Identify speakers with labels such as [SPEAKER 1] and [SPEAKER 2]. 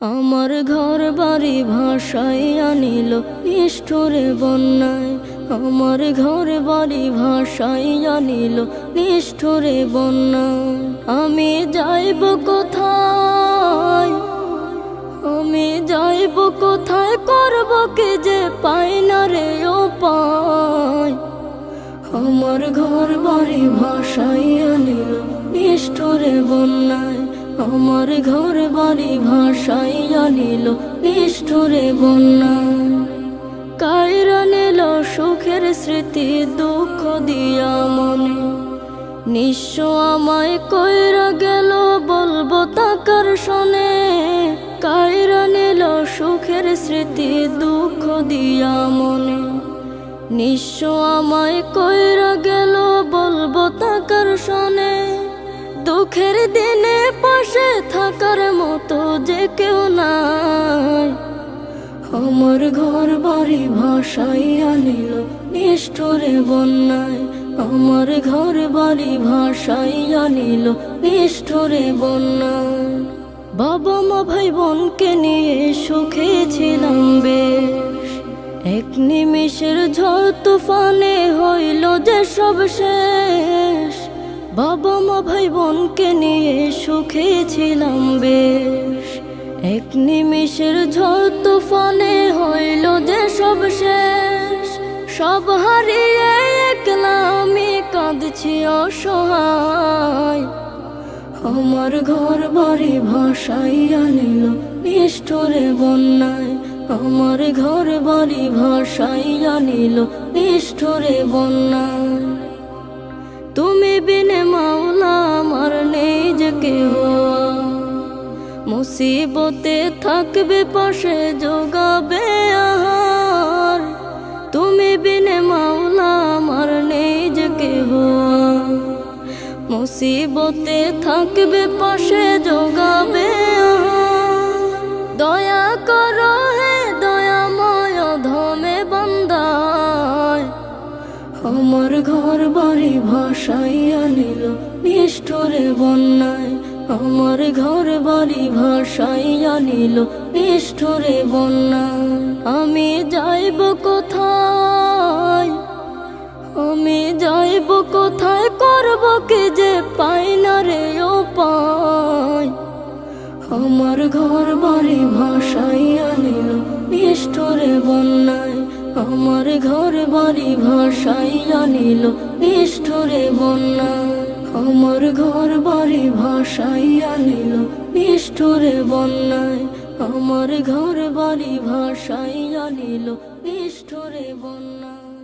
[SPEAKER 1] আমার ঘর বাড়ি ভাসাইয়া নিল নিষ্ঠুরে বন্যায়। আমার ঘর বাড়ি ভাসাইয়া নিল নিষ্ঠুরে বন্যায়। আমি যাইব কোথায়, আমি যাইব কোথায়, করব কি যে পাই না রে উপায়। আমার ঘর বাড়ি ভাসাইয়া নিল নিষ্ঠুরে বন্যায়। আমার ঘর বাড়ি ভাসাইয়া নিল নিষ্ঠুরে বন্যায়। কাইরা নিল সুখের স্মৃতি দুঃখ দিয়া মনে, নিঃস্ব আমায় কইরা গেল বলবো তাকার শোনে। কাইরা নিল সুখের স্মৃতি দুঃখ দিয়া মনে, নিঃস্ব আমায় কইরা গেল বলবো তাকার শোনে। দুঃখের দিনে পাশে থাকার মতো যে কেউ নাই। আমার ঘর বাড়ি ভাসাইয়া নিল নিষ্ঠুরে বন্যায়। আমার ঘর বাড়ি ভাসাইয়া নিল নিষ্ঠুরে বন্যায়। বাবা মা ভাই বোনকে নিয়ে সুখে ছিলাম বেশ, এক নিমিষের ঝড় তুফানে হইল যে সব শেষ। বাবা মা ভাই বোনকে নিয়ে সুখে ছিলাম বেশ, এক নিমিষের ঝড় তুফানে হইল যে সব শেষ। সব হারিয়ে একলা আমি কাঁদছি অসহায়। আমার ঘর বাড়ি ভাসাইয়া নিল নিষ্ঠুরে বন্যায়। আমার ঘর বাড়ি ভাসাইয়া নিল নিষ্ঠুরে বন্যায়। তুমি বিনে মাওলা আমার নেই যে কেহ, মুসিবতে থাকবে পাশে যোগাবে আহার। তুমি বিনে মাওলা আমার নেই যে কেহ, মুসিবতে থাকবে পাশে যোগাবে আহার। দয়া করো হে দয়াময় ধমে বান্দায়। আমার ঘর বাড়ি ভাসাইয়া নিল নিষ্ঠুরে বন্যায়। আমার ঘর বাড়ি ভাসাইয়া নিল নিষ্ঠুরে বন্যায়। আমি যাইব কোথায়, আমি যাইব কোথায়, করব কি যে পাই না রে উপায়। আমার ঘর বাড়ি ভাসাইয়া নিল নিষ্ঠুরে বন্যায়। আমার ঘর বাড়ি ভাসাইয়া নিল নিষ্ঠুরে বন্যায়। আমার ঘর বাড়ি ভাসাইয়া নিল নিষ্ঠুরে বন্যায়। আমার ঘর বাড়ি ভাসাইয়া নিল নিষ্ঠুরে বন্যায়।